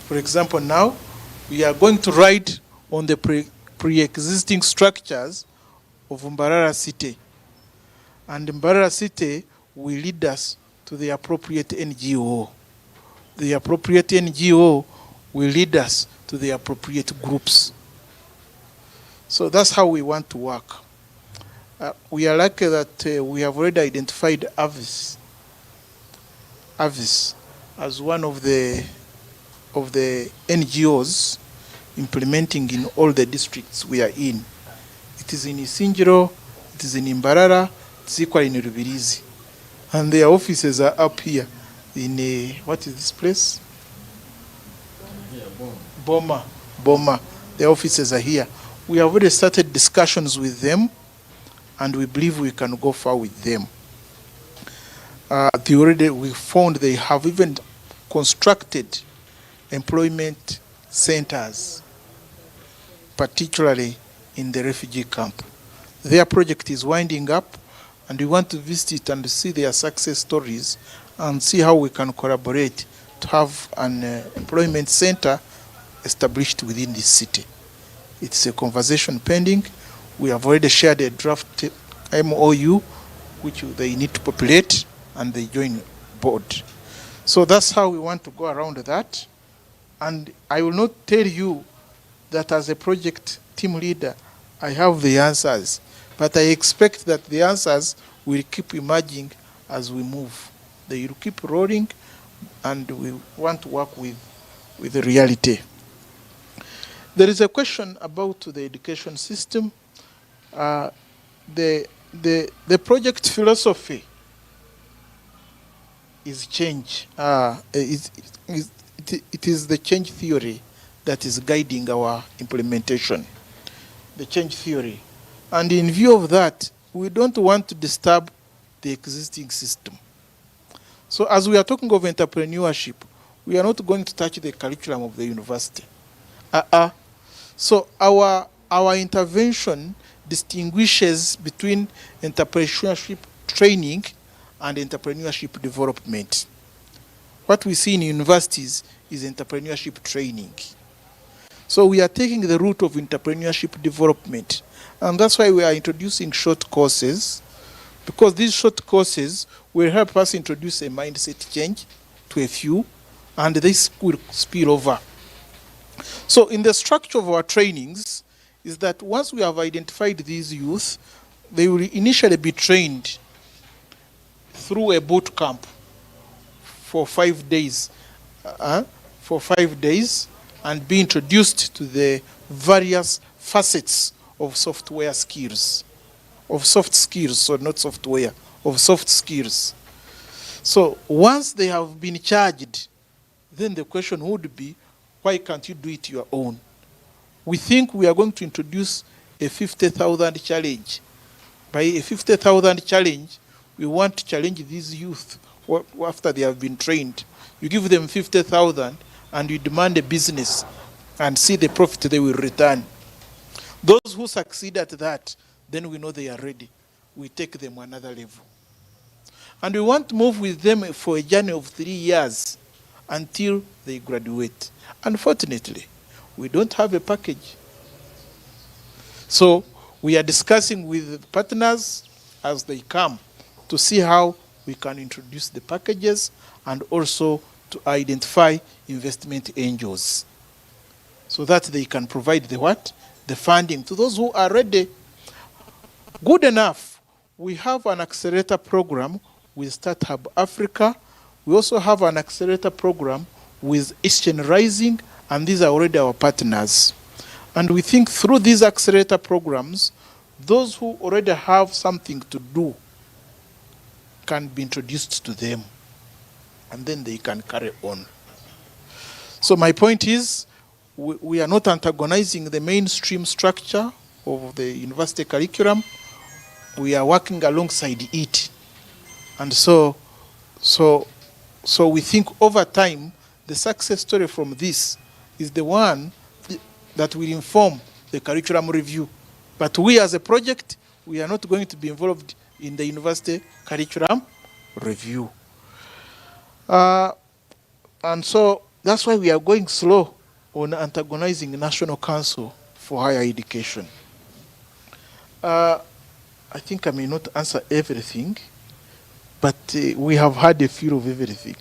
For example, now we are going to ride on the pre-existing structures of Mbarara City. And Mbarara City will lead us to the appropriate NGO. The appropriate NGO will lead us to the appropriate groups. So that's how we want to work. We are lucky that we have already identified Avis as one of the NGOs implementing in all the districts we are in. It is in Isinjiro, it is in Mbarara, it's equally in Rubirizi. And their offices are up here in what is this place? Boma. Their offices are here. We have already started discussions with them, and we believe we can go far with them. We found they have even constructed employment centers, particularly in the refugee camp. Their project is winding up, and we want to visit it and see their success stories and see how we can collaborate to have an employment center established within this city. It's a conversation pending. We have already shared a draft MOU, which they need to populate, and they join board. So that's how we want to go around that. And I will not tell you that as a project team leader, I have the answers, but I expect that the answers will keep emerging as we move. They will keep rolling, and we want to work with the reality. There is a question about the education system. The project philosophy is change. It is the change theory that is guiding our implementation. The change theory. And in view of that, we don't want to disturb the existing system. So as we are talking of entrepreneurship, we are not going to touch the curriculum of the university. So our intervention distinguishes between entrepreneurship training and entrepreneurship development. What we see in universities is entrepreneurship training. So we are taking the route of entrepreneurship development. And that's why we are introducing short courses, because these short courses will help us introduce a mindset change to a few, and this will spill over. So in the structure of our trainings is that once we have identified these youth, they will initially be trained through a boot camp for 5 days, and be introduced to the various facets of software skills. of soft skills, so not software, of soft skills. So once they have been charged, then the question would be, why can't you do it your own? We think we are going to introduce a 50,000 challenge. By a 50,000 challenge, we want to challenge these youth after they have been trained. You give them 50,000 and you demand a business and see the profit they will return. Those who succeed at that, then we know they are ready. We take them another level. And we want to move with them for a journey of 3 years until they graduate. Unfortunately, we don't have a package. So we are discussing with partners as they come to see how we can introduce the packages and also to identify investment angels so that they can provide the what? The funding to those who are ready. Good enough. We have an accelerator program with Startup Africa. We also have an accelerator program with Eastern Rising, and these are already our partners. And we think through these accelerator programs, those who already have something to do can be introduced to them, and then they can carry on. So my point is, we are not antagonizing the mainstream structure of the university curriculum. We are working alongside it. And so we think over time, the success story from this is the one that will inform the curriculum review. But we as a project, we are not going to be involved in the university curriculum review. And so that's why we are going slow on antagonizing the National Council for Higher Education. I think I may not answer everything, but we have had a feel of everything.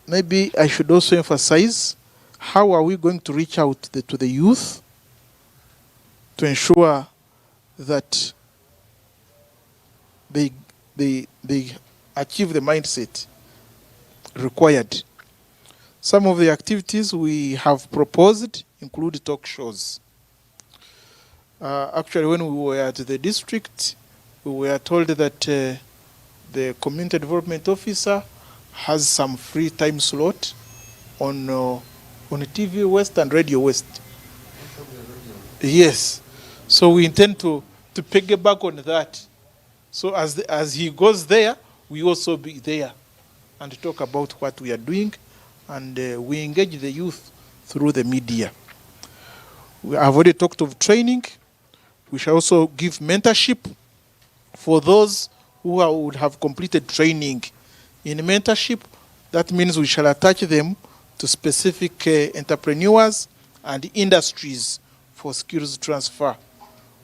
Maybe I should also emphasize, how are we going to reach out to the youth to ensure that they achieve the mindset required? Some of the activities we have proposed include talk shows. Actually, when we were at the district, we were told that the community development officer has some free time slot on TV West and Radio West. Yes. So we intend to piggyback on that. So as he goes there, we also be there and talk about what we are doing, and we engage the youth through the media. We have already talked of training. We shall also give mentorship for those who would have completed training. In mentorship, that means we shall attach them to specific entrepreneurs and industries for skills transfer.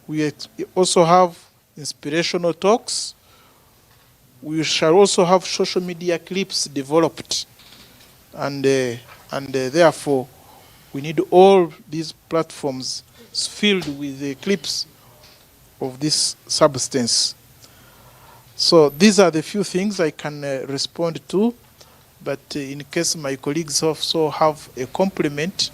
We also have inspirational talks. We shall also have social media clips developed. And therefore, we need all these platforms filled with the clips of this substance. So these are the few things I can respond to, but in case my colleagues also have a compliment.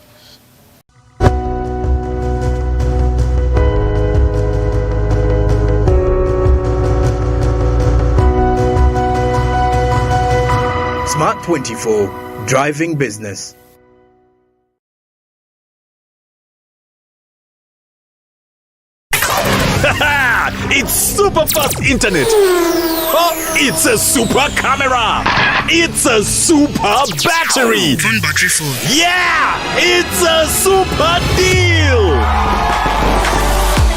Smart 24, driving business. It's super fast internet. Oh, it's a super camera. It's a super battery. Phone battery full. Yeah, it's a super deal.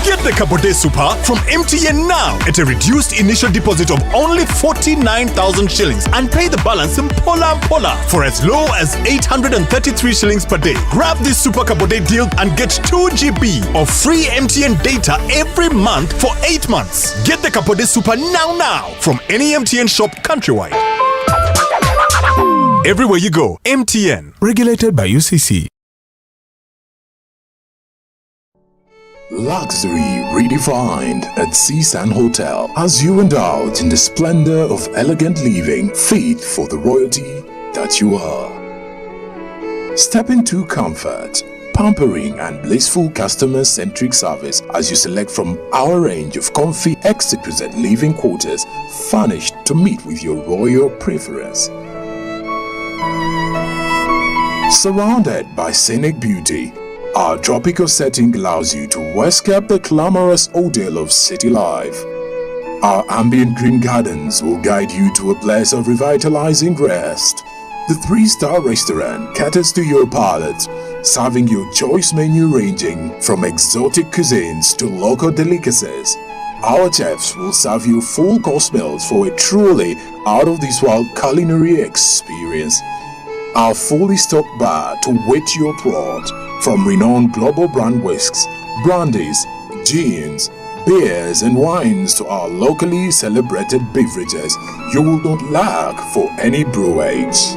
Get the Capote Super from MTN now at a reduced initial deposit of only 49,000 shillings and pay the balance in Pola for as low as 833 shillings per day. Grab this Super Capote deal and get 2 GB of free MTN data every month for 8 months. Get the Capote Super now from any MTN shop countrywide. Everywhere you go, MTN. Regulated by UCC. Luxury redefined at Seasand Hotel as you indulge in the splendor of elegant living fit for the royalty that you are. Step into comfort, pampering and blissful customer-centric service as you select from our range of comfy, exquisite living quarters furnished to meet with your royal preference. Surrounded by scenic beauty, our tropical setting allows you to escape the glamorous ordeal of city life. Our ambient green gardens will guide you to a place of revitalizing rest. The 3-star restaurant caters to your palate, serving your choice menu ranging from exotic cuisines to local delicacies. Our chefs will serve you full course meals for a truly out-of-this-world culinary experience. Our fully stocked bar to whet your throat, from renowned global brand whisks, brandies, gins, beers and wines to our locally celebrated beverages, you will not lack for any brewage.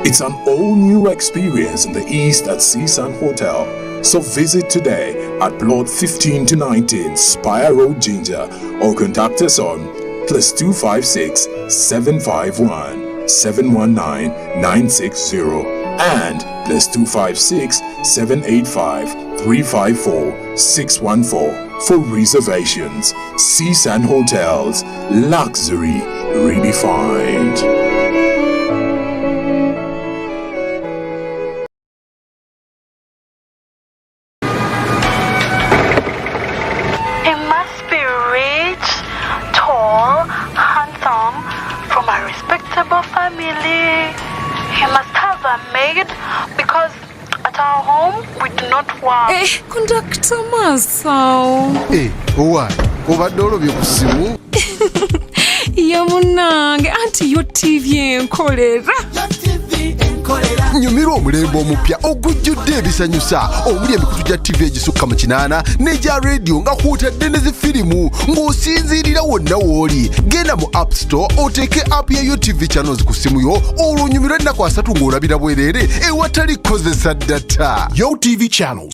It's an all-new experience in the East at Seasand Hotel. So visit today at plot 15 to 19 Spire Road, Ginger, or contact us on +256 751 719 960 and +256 785 354 614 for reservations. Seasand Hotels, luxury redefined. Family. He must have a maid because at our home we do not work. Conductor Masao. Why? Obadde olobye ku ssimu? Yamunange anti yo TV enkolera. Nyumirwa omulembe omupya ogujjudde ebisanyusa omuli emikutu gya TV egisukka mu 8 n'egya radio nga kwotadde ne zifirimu ng'osinziirira wonna w'oli. Genda mu App Store oteeke app ya UTV channels ku ssimu yo olwo onyumirwe ennaku 3 ng'olabira bwereere ewatali kozesa data. UTV channels.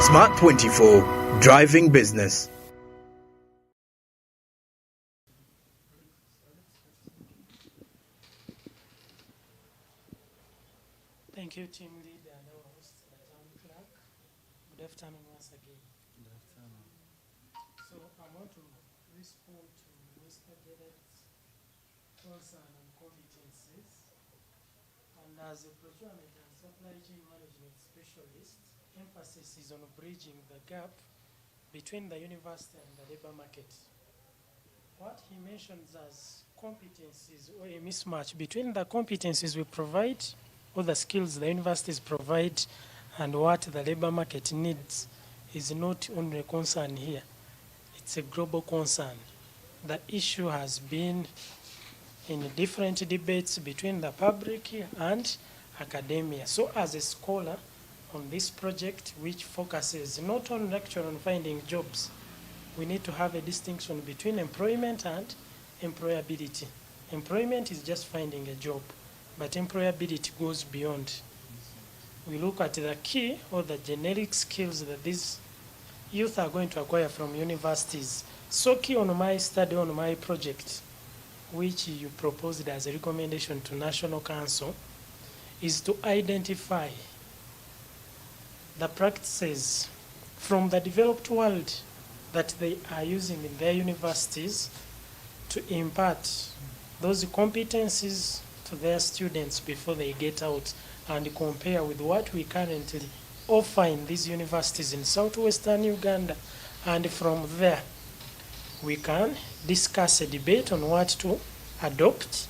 Smart 24, driving business. Thank you, team leader and our host, the town clerk. Good afternoon once again. Good afternoon. So I want to respond to Mr. Gerard's concern and competencies. And as a procurement and supply chain management specialist, emphasis is on bridging the gap between the university and the labor market. What he mentions as competencies or a mismatch between the competencies we provide or the skills the universities provide and what the labor market needs is not only a concern here. It's a global concern. The issue has been in different debates between the public and academia. So as a scholar on this project, which focuses not on lecture on finding jobs, we need to have a distinction between employment and employability. Employment is just finding a job, but employability goes beyond. We look at the key or the generic skills that these youth are going to acquire from universities. So key on my study, on my project, which you proposed as a recommendation to National Council, is to identify the practices from the developed world that they are using in their universities to impart those competencies to their students before they get out, and compare with what we currently offer in these universities in southwestern Uganda. And from there, we can discuss a debate on what to adopt,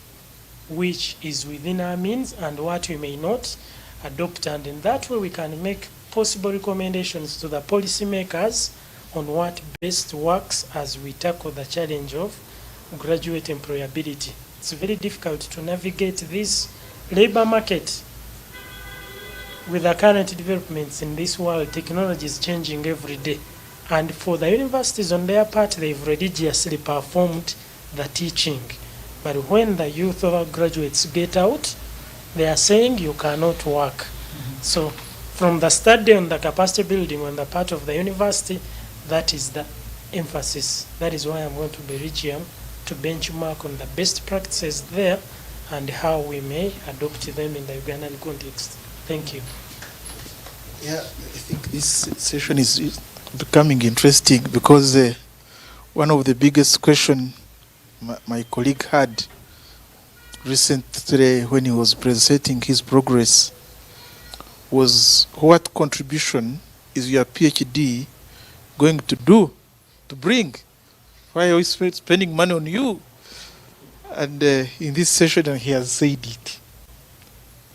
which is within our means, and what we may not adopt. And in that way, we can make possible recommendations to the policymakers on what best works as we tackle the challenge of graduate employability. It's very difficult to navigate this labor market with the current developments in this world. Technology is changing every day. And for the universities on their part, they've religiously performed the teaching. But when the youth or graduates get out, they are saying you cannot work. So from the study on the capacity building on the part of the university, that is the emphasis. That is why I'm going to be reaching to benchmark on the best practices there and how we may adopt them in the Ugandan context. Thank you. Yeah, I think this session is becoming interesting because one of the biggest questions my colleague had recently when he was presenting his progress was, what contribution is your PhD going to do, to bring? Why are we spending money on you? And in this session, he has said it.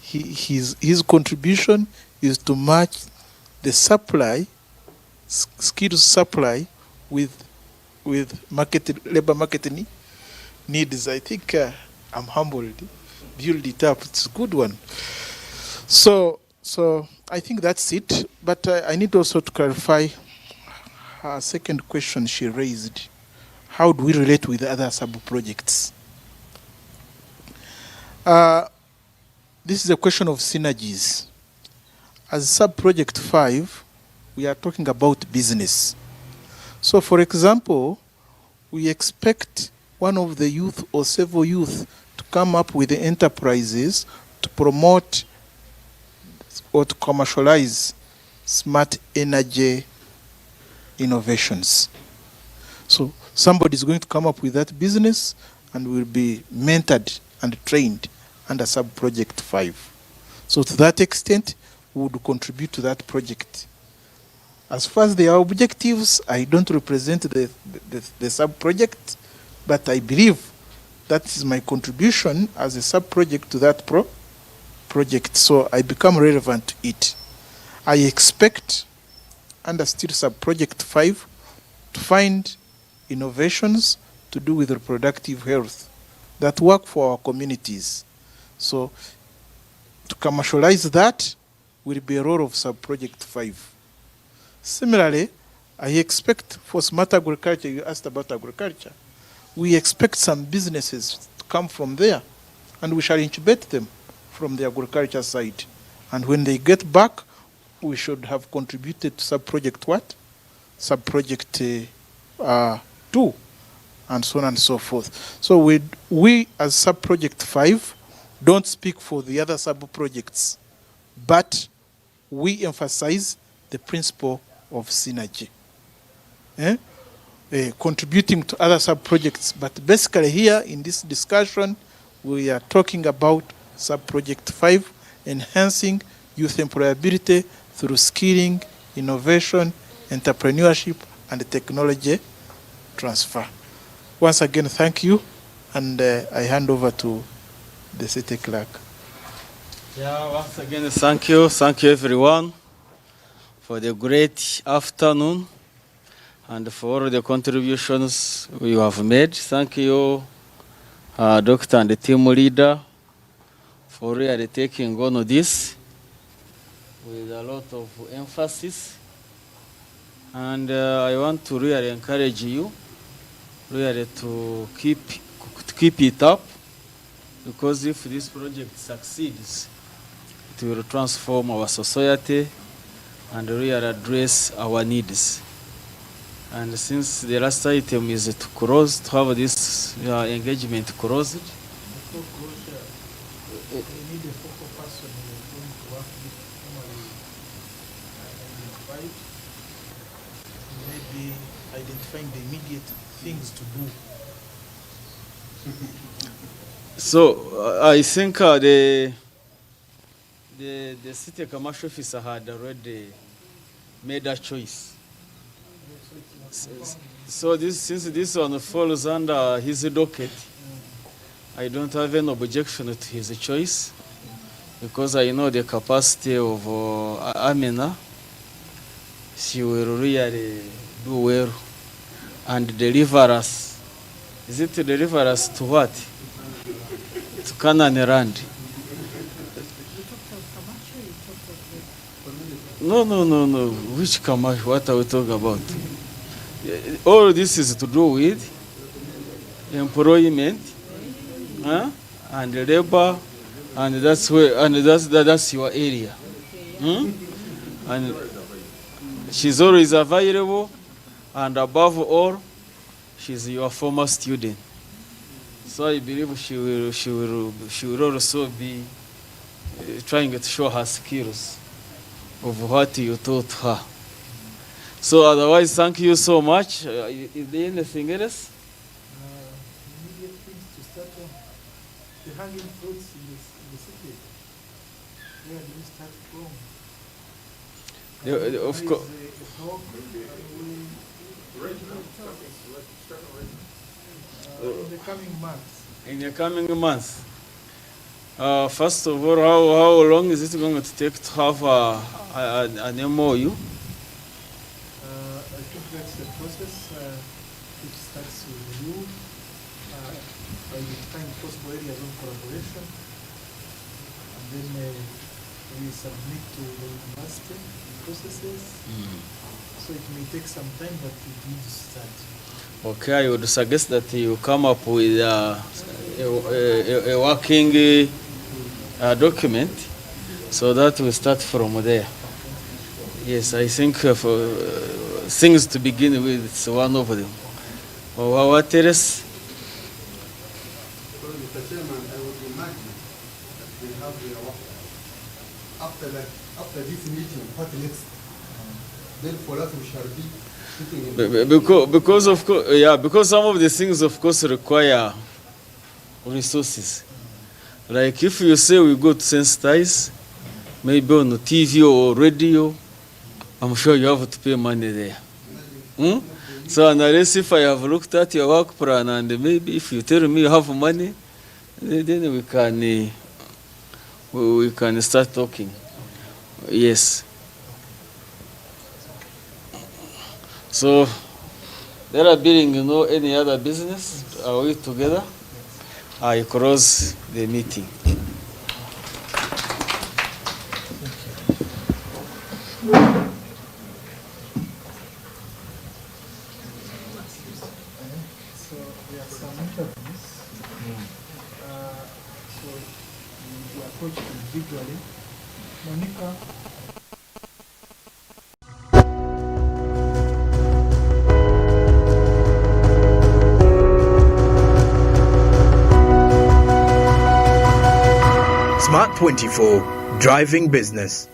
His contribution is to match the supply, skills supply, with labor marketing needs. I think I'm humbled. Build it up. It's a good one. So I think that's it. But I need also to clarify her second question she raised. How do we relate with other sub-projects? This is a question of synergies. As sub-project 5, we are talking about business. So for example, we expect one of the youth or several youth to come up with the enterprises to promote or to commercialize smart energy innovations. So somebody is going to come up with that business and will be mentored and trained under sub-project 5. So to that extent, we would contribute to that project. As far as their objectives, I don't represent the sub-project, but I believe that is my contribution as a sub-project to that project, so I become relevant to it. I expect, under still sub-project 5, to find innovations to do with reproductive health that work for our communities. So to commercialize that will be a role of sub-project 5. Similarly, I expect for smart agriculture, you asked about agriculture, we expect some businesses to come from there, and we shall incubate them from the agriculture side. And when they get back, we should have contributed to sub-project what? Sub-project 2, and so on and so forth. So we as sub-project 5 don't speak for the other sub-projects, but we emphasize the principle of synergy. Contributing to other sub-projects. But basically here in this discussion, we are talking about sub-project 5, enhancing youth employability through skilling, innovation, entrepreneurship, and technology transfer. Once again, thank you, and I hand over to the city clerk. Yeah, once again, thank you. Thank you, everyone, for the great afternoon and for all the contributions you have made. Thank you, Doctor and the team leader, for really taking on this with a lot of emphasis. And I want to really encourage you really to keep it up, because if this project succeeds, it will transform our society and really address our needs. And since the last item is to close, to have this engagement closed, Before closure, we need a focal person who is going to work with normally identified, maybe identifying the immediate things to do. So I think the city commercial officer had already made a choice. So since this one falls under his docket, I don't have any objection to his choice, because I know the capacity of Amina. She will really do well and deliver us. Is it to deliver us to what? To Canaan land. No. Which commercial? What are we talking about? All this is to do with employment, and labor, and that's where, and that's your area. and she's always available, and above all, she's your former student. So I believe she will also be trying to show her skills of what you taught her. So otherwise, thank you so much. Is there anything else? Immediate things to start on. The hanging fruits in the city. Where do we start from? Of course. In the coming months. In the coming months. First of all, how long is it going to take to have an MOU? I think that's the process which starts with you identifying possible areas of collaboration, and then we submit to the university processes. So it may take some time, but it needs to start. Okay, I would suggest that you come up with a working document so that we start from there. Yes, I think for things to begin with, it's one of them. What else? Well, Mr. Chairman, I would imagine that we have after this meeting, what next? Then for us, we shall be sitting in Because of course, because some of the things, of course, require resources. Like if you say we go to sensitize, maybe on the TV or radio, I'm sure you have to pay money there. So unless if I have looked at your work plan and maybe if you tell me you have money, then we can start talking. Yes. So there are being any other business. Are we together? I close the meeting. So there are some interviews. So we approach individually. Monica. Smart 24, driving business.